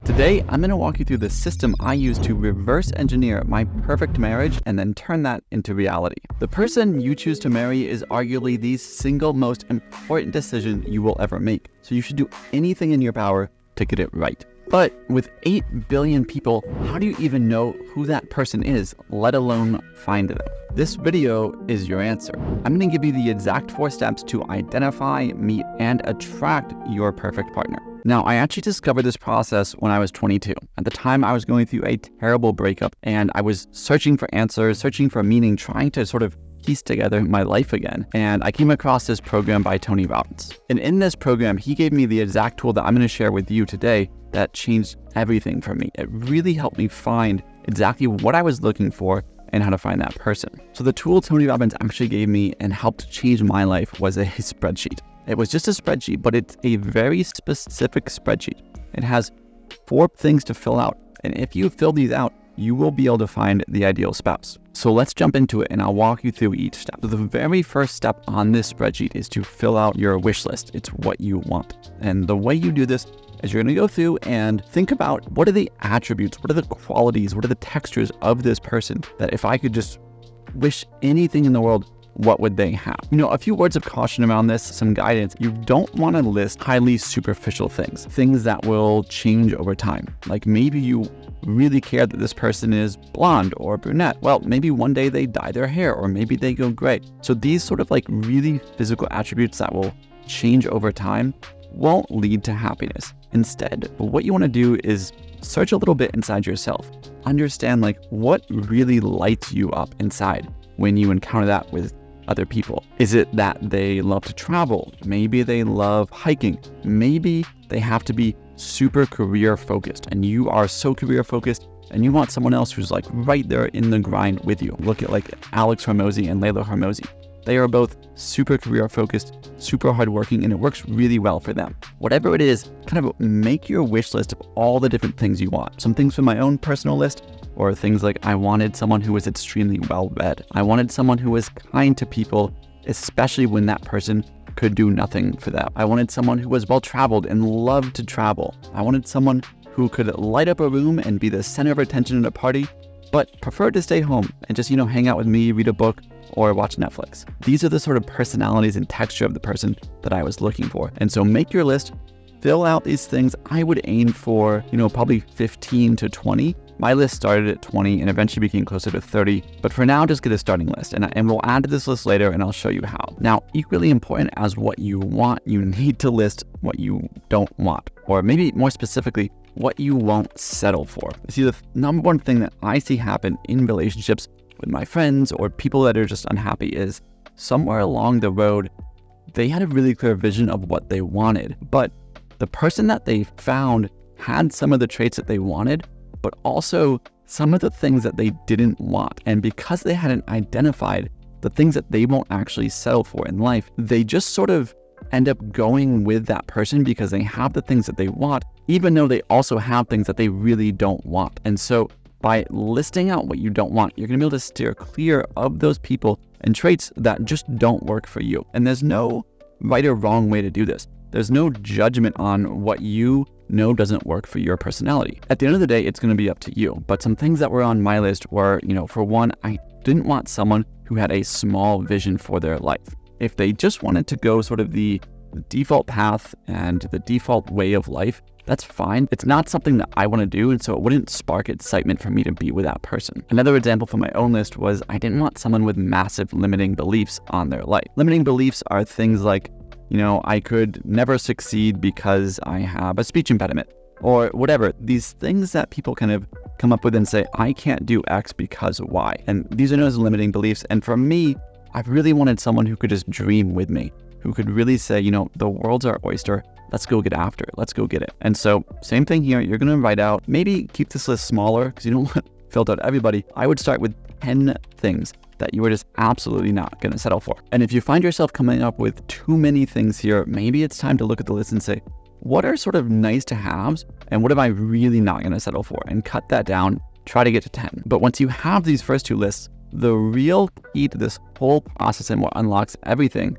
Today, I'm going to walk you through the system I use to reverse engineer my perfect marriage and then turn that into reality. The person you choose to marry is arguably the single most important decision you will ever make, so you should do anything in your power to get it right. But with 8 billion people, how do you even know who that person is, let alone find them? This video is your answer. I'm going to give you the exact 4 steps to identify, meet, and attract your perfect partner. Now, I actually discovered this process when I was 22. At the time, I was going through a terrible breakup, and I was searching for answers, searching for meaning, trying to sort of piece together my life again. And I came across this program by Tony Robbins. And in this program, he gave me the exact tool that I'm going to share with you today that changed everything for me. It really helped me find exactly what I was looking for and how to find that person. So the tool Tony Robbins actually gave me and helped change my life was a spreadsheet. It was just a spreadsheet, but it's a very specific spreadsheet. It has 4 things to fill out. And if you fill these out, you will be able to find the ideal spouse. So let's jump into it and I'll walk you through each step. So the very first step on this spreadsheet is to fill out your wish list. It's what you want. And the way you do this is you're going to go through and think about what are the attributes, what are the qualities, what are the textures of this person that if I could just wish anything in the world, what would they have? A few words of caution around this, some guidance. You don't want to list highly superficial things that will change over time. Like maybe you really care that this person is blonde or brunette. Well, maybe one day they dye their hair or maybe they go gray. So these sort of like really physical attributes that will change over time won't lead to happiness. Instead, what you want to do is search a little bit inside yourself. Understand like what really lights you up inside when you encounter that with other people. Is it that they love to travel? Maybe they love hiking. Maybe they have to be super career focused and you are so career focused and you want someone else who's like right there in the grind with you. Look at like Alex Hormozi and Layla Hormozi. They are both super career focused, super hardworking, and it works really well for them. Whatever it is, kind of make your wish list of all the different things you want. Some things from my own personal list, or things like I wanted someone who was extremely well-read. I wanted someone who was kind to people, especially when that person could do nothing for them. I wanted someone who was well-traveled and loved to travel. I wanted someone who could light up a room and be the center of attention at a party, but preferred to stay home and just, hang out with me, read a book, or watch Netflix. These are the sort of personalities and texture of the person that I was looking for. And so make your list, fill out these things. I would aim for, probably 15 to 20. My list started at 20 and eventually became closer to 30. But for now, just get a starting list. And we'll add to this list later and I'll show you how. Now, equally important as what you want, you need to list what you don't want. Or maybe more specifically, what you won't settle for. See, the number one thing that I see happen in relationships with my friends or people that are just unhappy is somewhere along the road, they had a really clear vision of what they wanted, but the person that they found had some of the traits that they wanted, but also some of the things that they didn't want. And because they hadn't identified the things that they won't actually settle for in life, they just sort of end up going with that person because they have the things that they want, even though they also have things that they really don't want. And so by listing out what you don't want, you're going to be able to steer clear of those people and traits that just don't work for you. And there's no right or wrong way to do this. There's no judgment on what you know doesn't work for your personality. At the end of the day, it's going to be up to you. But some things that were on my list were, for one, I didn't want someone who had a small vision for their life. If they just wanted to go sort of the default path and the default way of life, that's fine. It's not something that I want to do, and so it wouldn't spark excitement for me to be with that person. Another example from my own list was I didn't want someone with massive limiting beliefs on their life. Limiting beliefs are things like, I could never succeed because I have a speech impediment, or whatever. These things that people kind of come up with and say, I can't do X because Y. And these are known as limiting beliefs. And for me, I really wanted someone who could just dream with me, who could really say, the world's our oyster. Let's go get after it. Let's go get it. And so same thing here. You're going to write out, maybe keep this list smaller because you don't want to filter out everybody. I would start with 10 things that you are just absolutely not going to settle for. And if you find yourself coming up with too many things here, maybe it's time to look at the list and say, what are sort of nice to haves and what am I really not going to settle for? And cut that down, try to get to 10. But once you have these first 2 lists, the real key to this whole process and what unlocks everything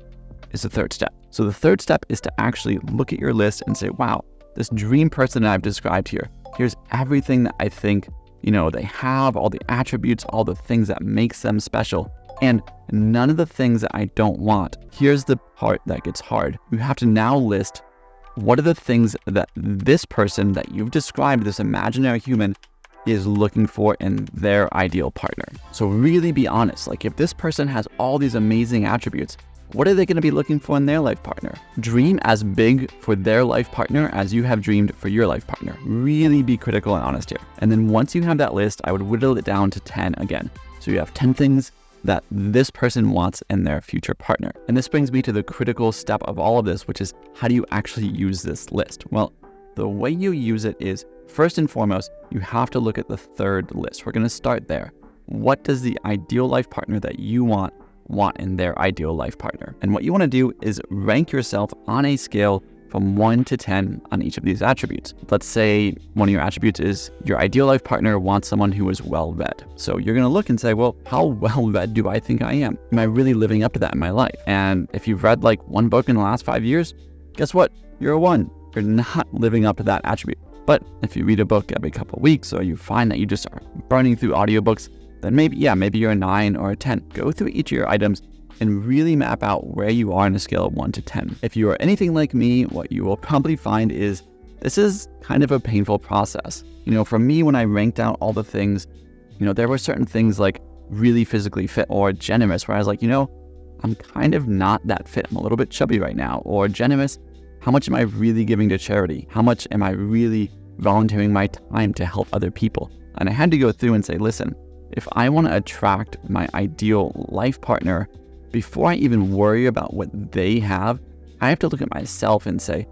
is the third step. So the third step is to actually look at your list and say, wow, this dream person that I've described here, Here's everything that I think, they have, all the attributes, all the things that makes them special, and none of the things that I don't want. Here's the part that gets hard. You have to now list what are the things that this person that you've described, this imaginary human, is looking for in their ideal partner. So really be honest. Like, if this person has all these amazing attributes, what are they going to be looking for in their life partner? Dream as big for their life partner as you have dreamed for your life partner. Really be critical and honest here. And then once you have that list, I would whittle it down to 10 again. So you have 10 things that this person wants in their future partner. And this brings me to the critical step of all of this, which is, how do you actually use this list? Well, the way you use it is, first and foremost, you have to look at the third list. We're going to start there. What does the ideal life partner that you want in their ideal life partner? And what you want to do is rank yourself on a scale from 1 to 10 on each of these attributes. Let's say one of your attributes is your ideal life partner wants someone who is well-read. So you're going to look and say, well, how well-read do I think I am? Am I really living up to that in my life? And if you've read like one book in the last 5 years, guess what? You're a 1. You're not living up to that attribute. But if you read a book every couple of weeks, or you find that you just are burning through audiobooks, then maybe you're a 9 or a 10. Go through each of your items and really map out where you are on a scale of 1 to 10. If you are anything like me, what you will probably find is this is kind of a painful process. For me, when I ranked out all the things, there were certain things like really physically fit or generous, where I was like, I'm kind of not that fit. I'm a little bit chubby right now. Or generous, how much am I really giving to charity? How much am I really volunteering my time to help other people? And I had to go through and say, listen, if I want to attract my ideal life partner, before I even worry about what they have, I have to look at myself and say,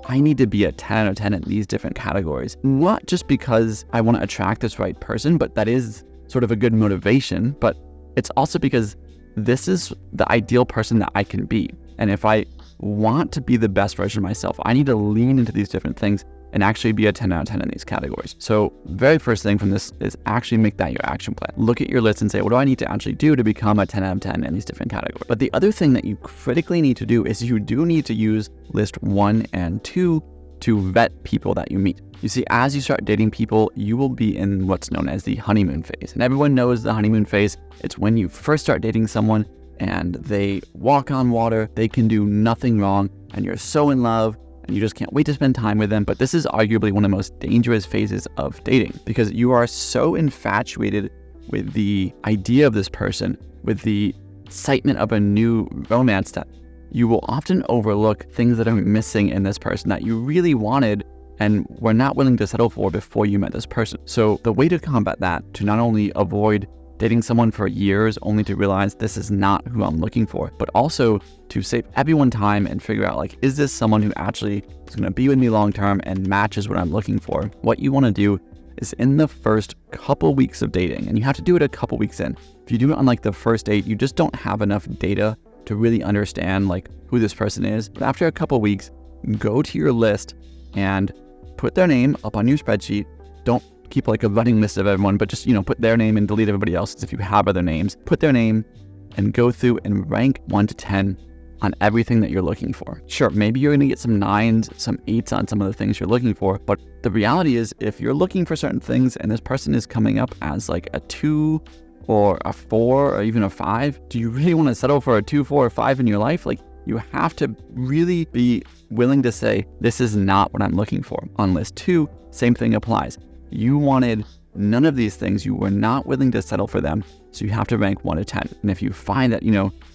I need to be a 10 out of 10 in these different categories. Not just because I want to attract this right person, but that is sort of a good motivation, but it's also because this is the ideal person that I can be. And if I want to be the best version of myself, I need to lean into these different things and actually be a 10 out of 10 in these categories. So very first thing from this is actually make that your action plan. Look at your list and say, what do I need to actually do to become a 10 out of 10 in these different categories? But the other thing that you critically need to do is you do need to use list 1 and 2 to vet people that you meet. You see, as you start dating people, you will be in what's known as the honeymoon phase. And everyone knows the honeymoon phase. It's when you first start dating someone and they walk on water, they can do nothing wrong, and you're so in love, and you just can't wait to spend time with them. But this is arguably one of the most dangerous phases of dating, because you are so infatuated with the idea of this person, with the excitement of a new romance, that you will often overlook things that are missing in this person that you really wanted and were not willing to settle for before you met this person. So the way to combat that, to not only avoid dating someone for years only to realize this is not who I'm looking for, but also to save everyone time and figure out, like, is this someone who actually is going to be with me long term and matches what I'm looking for? What you want to do is, in the first couple weeks of dating, and you have to do it a couple weeks in. If you do it on like the first date, you just don't have enough data to really understand like who this person is. But after a couple weeks, go to your list and put their name up on your spreadsheet. Don't keep like a running list of everyone, but just, put their name and delete everybody else's if you have other names. Put their name and go through and rank 1 to 10 on everything that you're looking for. Sure, maybe you're going to get some 9s, some 8s on some of the things you're looking for, but the reality is, if you're looking for certain things and this person is coming up as like a 2 or a 4 or even a 5, do you really want to settle for a 2, 4, or 5 in your life? Like, you have to really be willing to say, this is not what I'm looking for. On list 2, same thing applies. You wanted none of these things. You were not willing to settle for them. So you have to rank 1 to 10. And if you find that,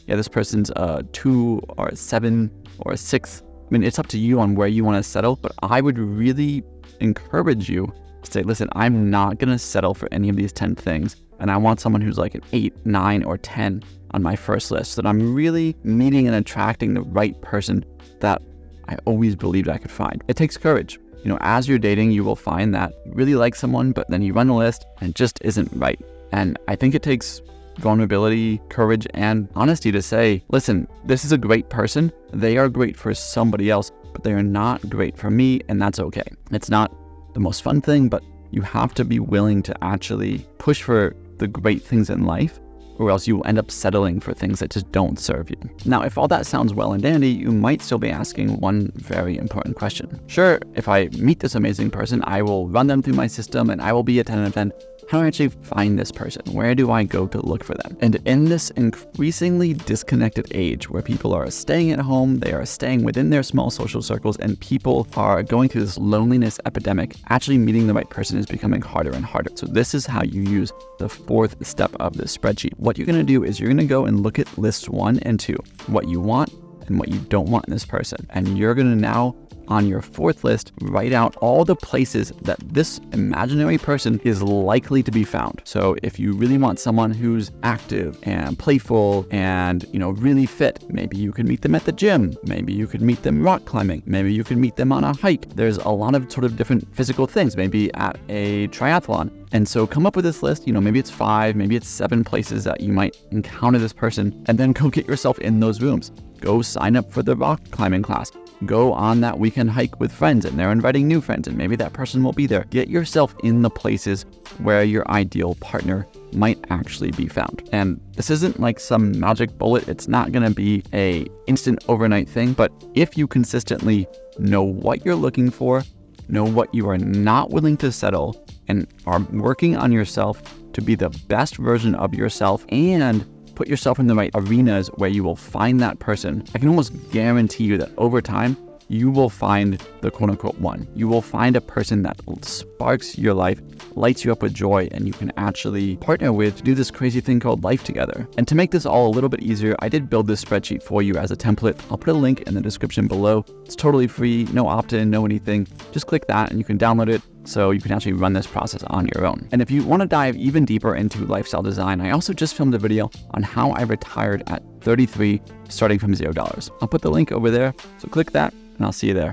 this person's a 2 or a 7 or a 6, it's up to you on where you want to settle. But I would really encourage you to say, listen, I'm not going to settle for any of these 10 things. And I want someone who's like an 8, 9, or 10 on my first list, so that I'm really meeting and attracting the right person that I always believed I could find. It takes courage. As you're dating, you will find that you really like someone, but then you run the list and it just isn't right. And I think it takes vulnerability, courage, and honesty to say, listen, this is a great person. They are great for somebody else, but they are not great for me, and that's okay. It's not the most fun thing, but you have to be willing to actually push for the great things in life or else you will end up settling for things that just don't serve you. Now, if all that sounds well and dandy, you might still be asking one very important question. Sure, if I meet this amazing person, I will run them through my system and I will be a 10 out of 10. How do I actually find this person? Where do I go to look for them? And in this increasingly disconnected age where people are staying at home, they are staying within their small social circles, and people are going through this loneliness epidemic, actually meeting the right person is becoming harder and harder. So this is how you use the fourth step of this spreadsheet. What you're going to do is you're going to go and look at lists 1 and 2, what you want and what you don't want in this person. And you're going to now, on your fourth list, write out all the places that this imaginary person is likely to be found. So if you really want someone who's active and playful and, really fit, maybe you could meet them at the gym. Maybe you could meet them rock climbing. Maybe you could meet them on a hike. There's a lot of sort of different physical things, maybe at a triathlon. And so come up with this list, maybe it's 5, maybe it's 7 places that you might encounter this person, and then go get yourself in those rooms. Go sign up for the rock climbing class. Go on that weekend hike with friends and they're inviting new friends and maybe that person will be there. Get yourself in the places where your ideal partner might actually be found. And this isn't like some magic bullet. It's not going to be a instant overnight thing, but if you consistently know what you're looking for, know what you are not willing to settle, and are working on yourself to be the best version of yourself and put yourself in the right arenas where you will find that person, I can almost guarantee you that over time, you will find the quote-unquote one. You will find a person that sparks your life, lights you up with joy, and you can actually partner with to do this crazy thing called life together. And to make this all a little bit easier, I did build this spreadsheet for you as a template. I'll put a link in the description below. It's totally free, no opt-in, no anything. Just click that and you can download it so you can actually run this process on your own. And if you want to dive even deeper into lifestyle design, I also just filmed a video on how I retired at 33, starting from $0. I'll put the link over there, so click that and I'll see you there.